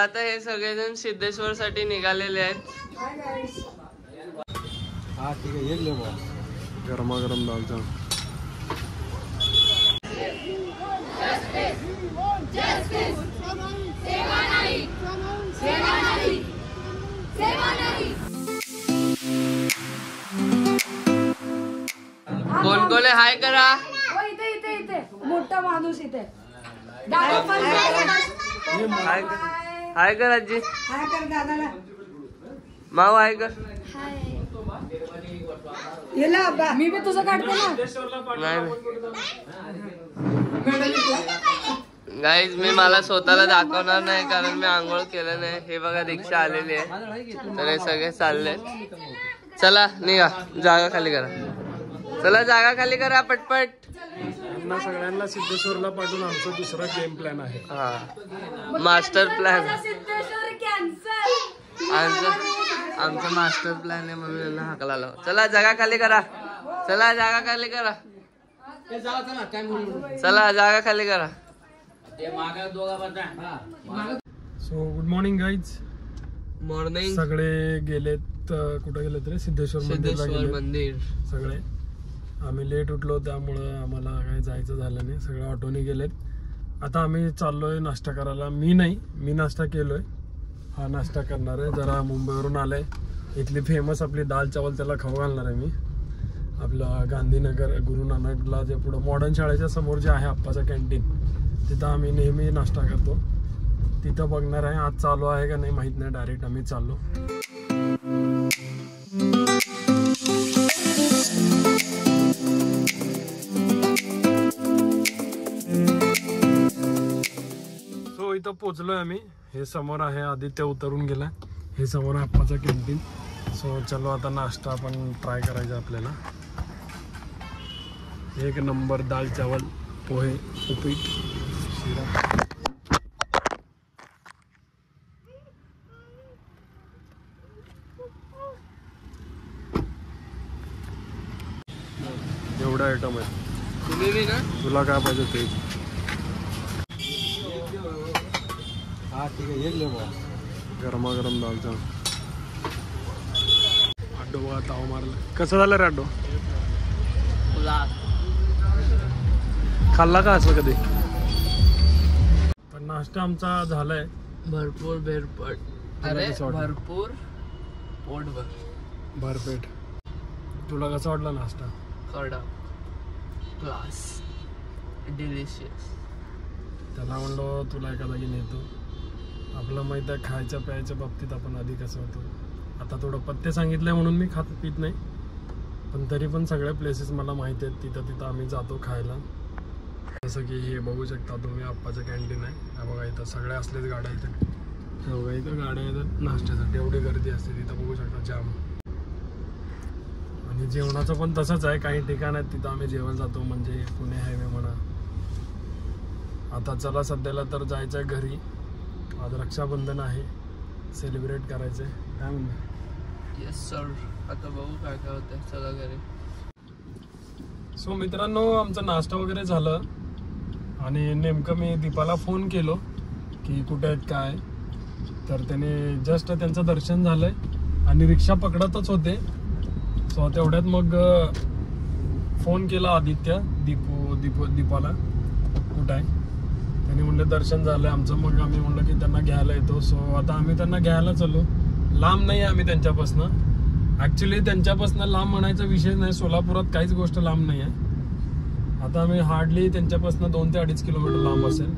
आता हे सगळेजण सिद्धेश्वर साठी निघालेले आहेत. हा ठीक आहे, एक ले बा गरमागरम दालचा. कोण कोण हाय करा. इथे इथे इथे मोठा माणूस इथे. हाय कर आजी. हाय कर दादाला. माऊ हाय कर. मी बी तुझं काढते ना. गाईज मी मला स्वतःला दाखवणार नाही कारण मी आंघोळ केलं नाही. हे बघा रिक्षा आलेली आहे तर हे सगळे चालले. चला निघा, जागा खाली करा. चला जागा खाली करा पटपट. सगळ्यांना सिद्धेश्वरला पाठवून आमचा दुसरा गेम प्लॅन आहे. हा मास्टर प्लॅन. आमचा मास्टर प्लॅन आहे म्हणून हाकला लावा. चला जागा खाली करा. चला जागा खाली करा. चला जागा खाली करा. So good morning guys. Morning. सगळे गेलेत कुठे गेलेत रे? सिद्धेश्वर मंदिर. सगळे आम्ही लेट उठलो त्यामुळं आम्हाला काही जायचं झालं नाही. सगळे ऑटोने गेलेत. आता आम्ही चाललोय नाश्ता करायला. मी नाश्ता केलोय. हा नाश्ता करणार आहे. जरा मुंबईवरून आलाय. इथली फेमस आपली दाल चावल त्याला खाऊ घालणार आहे मी. आपला गांधीनगर गुरु नानकला जे पुढं मॉडर्न शाळेच्या समोर जे आहे आप्पाचं कॅन्टीन, तिथं आम्ही नेहमी नाश्ता करतो. तिथं बघणार आहे. आज चालू आहे का नाही माहित नाही. डायरेक्ट आम्ही चाललो. सो इथं पोचलोय आम्ही. हे समोर आहे आदित्य उतरून गेला. हे समोर आप्पाचं कॅन्टीन. सो चलो आता नाश्ता आपण ट्राय करायचा आपल्याला. एक नंबर दाल चावल, पोहे, उपीट, शिरा. एवढा आयटम आहे. तुम्ही बी ना. तुला काय पाहिजे ते. हा ठीक आहे, एक ले बा गरमागरम दालचा. आड्डो बघा ताव मारला. कसं झालं रे आड्डो? खाल्ला का असं कधी? पण नाश्ता आमचा झालाय. भरपूर बेरपट. अरे भरपूर पोटभर भरपेट. तुला कसा वाटला नाश्ता? कडा क्लास डिलिशियस. त्याला म्हणलो तुला एका जागी नेतो. आपलं माहिती आहे खायच्या प्यायच्या बाबतीत आपण आधी कसं होतो. आता थोडं पत्ते सांगितलंय म्हणून मी खात पित नाही. पण तरी पण सगळ्या प्लेसेस मला माहिती आहेत. तिथं आम्ही जातो खायला. जसं की हे बघू शकता तुम्ही आप्पाचं कॅन्टीन आहे. हा बघा इथं सगळ्या असलेच गाड्या इथं. हे बघा इथं गाड्या येतात नाश्त्यासाठी. एवढी गर्दी असते तिथं बघू शकता जाम. आणि जेवणाचं पण तसंच आहे. काही ठिकाण आहेत तिथं आम्ही जेवण जातो म्हणजे पुणे हायवे म्हणा. आता चला सध्याला तर जायचं आहे घरी. आज रक्षाबंधन आहे. सेलिब्रेट करायचं आहे. काय म्हणतो? Yes sir. आता बघू काय काय होतं. चला घरी. सो मित्रांनो आमचा नाश्ता वगैरे झालं आणि नेमकं मी दीपाला फोन केलो की कुठे आहेत काय. तर त्याने जस्ट त्यांचं दर्शन झालंय आणि रिक्षा पकडतच होते. सो तेवढ्यात मग फोन केला आदित्य दीपाला कुठं आहे. त्यांनी म्हणलं दर्शन झालंय आमचं. मग आम्ही म्हणलं की त्यांना घ्यायला येतो. सो आता आम्ही त्यांना घ्यायला चालू. लांब नाही आहे आम्ही त्यांच्यापासनं. ॲक्च्युली त्यांच्यापासून लांब म्हणायचा विषय नाही. सोलापुरात काहीच गोष्ट लांब नाही आहे. आता आम्ही हार्डली त्यांच्यापासून 2 ते 2.5 किलोमीटर लांब असेल.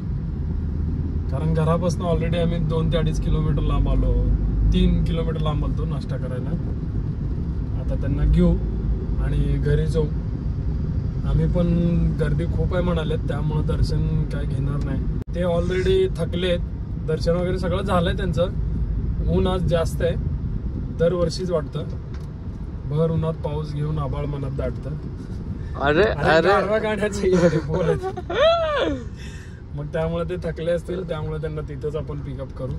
कारण घरापासून ऑलरेडी आम्ही 2 ते 2.5 किलोमीटर लांब आलो. 3 किलोमीटर लांब आलतो नाश्ता करायला. आता त्यांना घेऊ आणि घरी जाऊ. आम्ही पण गर्दी खूप आहे म्हणाले त्यामुळं दर्शन काय घेणार नाही. ते ऑलरेडी थकलेत. दर्शन वगैरे सगळं झालंय त्यांचं. ऊन आज जास्त आहे. दरवर्षीच वाटतं. भर उन्हात पाऊस घेऊन आबाळ मनात दाटतं. अरे अरे गाण्याचं बोलत. मग त्यामुळे ते थकले असतील. त्यामुळे त्यांना तिथंच आपण पिकअप करू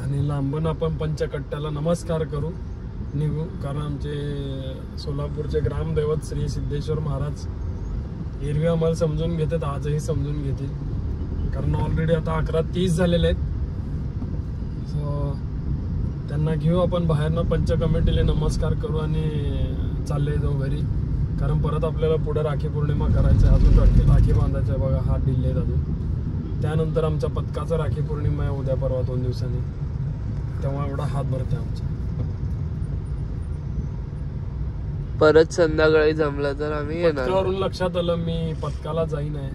आणि लांबून आपण पंचकट्ट्याला नमस्कार करू निघू. कारण आमचे सोलापूरचे ग्रामदैवत श्री सिद्धेश्वर महाराज एरवी आम्हाला समजून घेतात. आजही समजून घेतील कारण ऑलरेडी आता 11:30 झालेले आहेत. त्यांना घेऊ आपण बाहेरनं, पंच कमिटीला नमस्कार करू आणि चालले जाऊ घरी. कारण परत आपल्याला पुढे राखी पौर्णिमा करायचं आहे, अजून राखी बांधायचं आहे बघा, हात दिले आहेत अजून. त्यानंतर आमच्या पथकाचा राखी पौर्णिमा आहे उद्या परवा 2 दिवसांनी, तेव्हा एवढा हात भरते आमचा. परत संध्याकाळी जमलं तर आम्ही येणार. पथकावरून लक्षात आलं मी पथकाला जाईन आहे,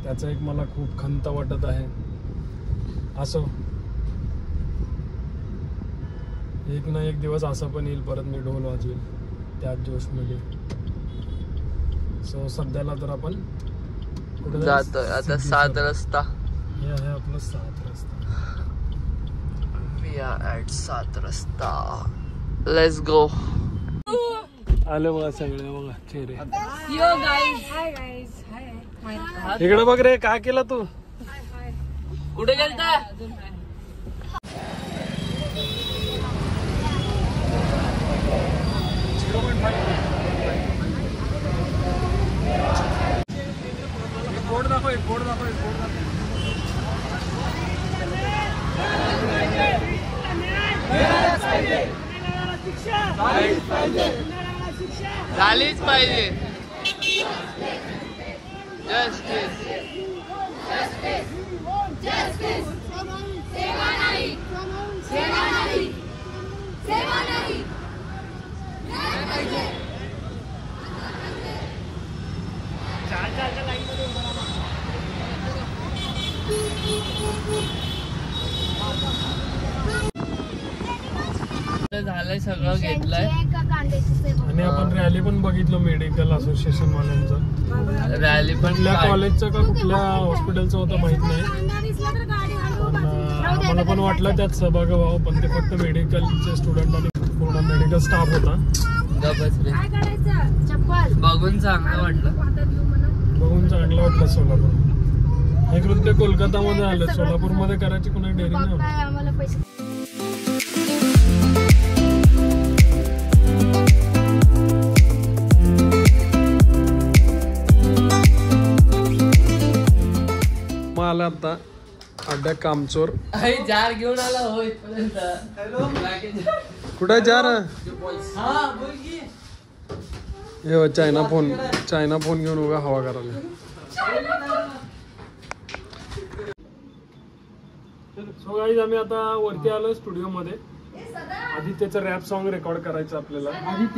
त्याचा एक मला खूप खंत वाटत आहे. असो, एक ना एक दिवस असं पण येईल परत मी ढोल वाजवेल त्याच जोशमध्ये. सो सध्याला तर आपण कुठे जातोय आता 7 रस्ता. हे आहे आपलं 7 रस्ता. वी आर ॲट 7 रस्ता. Let's go. आले बघा सगळे, बघा चेहरे. यो गाईज, हाय गाईज, हाय. इकडे बघ रे, काय केलं तू? कुठे गेलता? बोर्ड दाखव, एक बोर्ड दाखव, एक बोर्ड दाखव. झालीच पाहिजे. जस्टिस. झालंय, सगळं घेतलंय. आणि आपण रॅली पण बघितलं मेडिकल असोसिएशन वाल्यांचं. रॅली पण कुठल्या कॉलेजचं का कुठल्या हॉस्पिटलचं होतं माहित नाही, पण आम्हाला पण वाटलं त्यात सहभाग व्हावं, पण ते फक्त मेडिकलचे स्टुडंट आणि पूर्ण मेडिकल स्टाफ होता. बघून चांगलं वाटलं. बघून चांगलं वाटलं. सोलापूर हे कृत्य कोलकातामध्ये आलं, सोलापूरमध्ये करायची कुणा डेअरी नाही. आला आता अड्डा कामचोर. जार घेऊन आला होय. कुठे जार? हे चायना फोन घेऊन उगा हवा करायला. सो गाईज आम्ही आता वरती आलो स्टुडिओ मध्ये. आदित्यचं रॅप सॉन्ग रेकॉर्ड करायचं आपल्याला.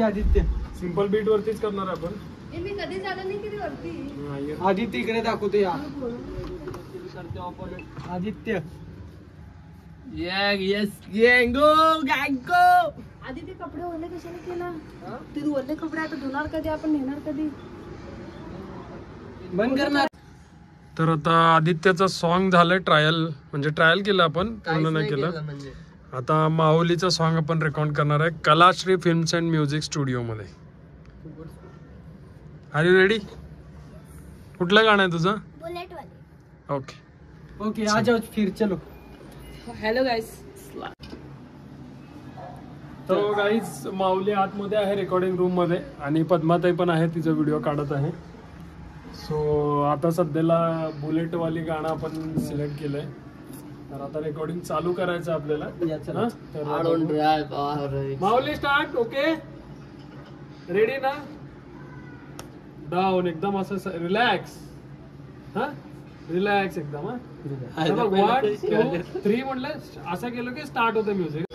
आदित्य सिम्पल बीट वरतीच करणार आपण. मी कधी झालं नाही किती वरती. आदित्य इकडे दाखवतो या. आदित्य आधी ते कपडे ओले कशाने केला? ते ओले कपडे आता धुणार कधी, आपण नेणार कधी? बंद करणार. तर आता आदित्यचं सॉन्ग झालंय ट्रायल, म्हणजे ट्रायल केलं आपण, पूर्ण नाही केलं. आता माऊलीचं सॉन्ग आपण रेकॉर्ड करणार आहे Kalashree films and music studio मध्ये. Are you ready? कुठलं गाणं आहे तुझं? बुलेट वाले. ओके ओके, आ जाओ फिर चलो. हॅलो गाईस. तर गाईज माऊली आतमध्ये आहे रेकॉर्डिंग रूम मध्ये, आणि पद्माताई पण आहे, तिचा व्हिडिओ काढत आहे. सो आता सध्याला बुलेट वाली गाणं आपण सिलेक्ट केलंय, तर आता रेकॉर्डिंग चालू करायचं आपल्याला. माऊली स्टार्ट. ओके, रेडी ना? डाऊन एकदम असं रिलॅक्स. हा, रिलॅक्स एकदम. हा, 1 2 3 म्हटलं असं केलं की स्टार्ट होतं म्युझिक.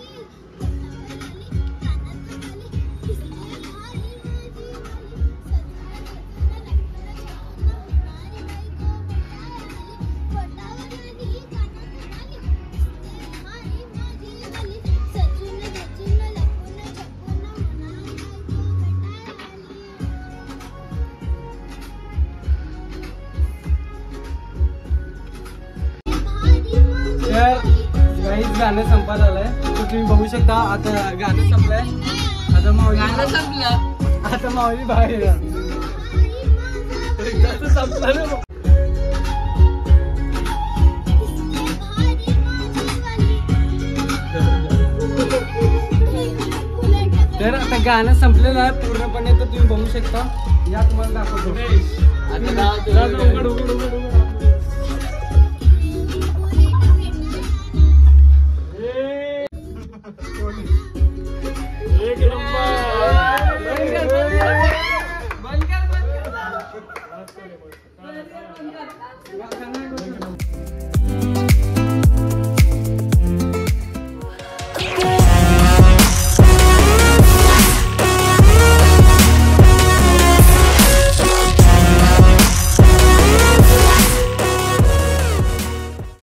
गाणं संपत आलंय, तर तुम्ही बघू शकता. आता गाणं संपलंय. आता माऊली संपलं. आता माऊली बाहेर संपलं. तर आता गाणं संपलेलं आहे पूर्णपणे, तर तुम्ही बघू शकता. या तुम्हाला दाखवतो.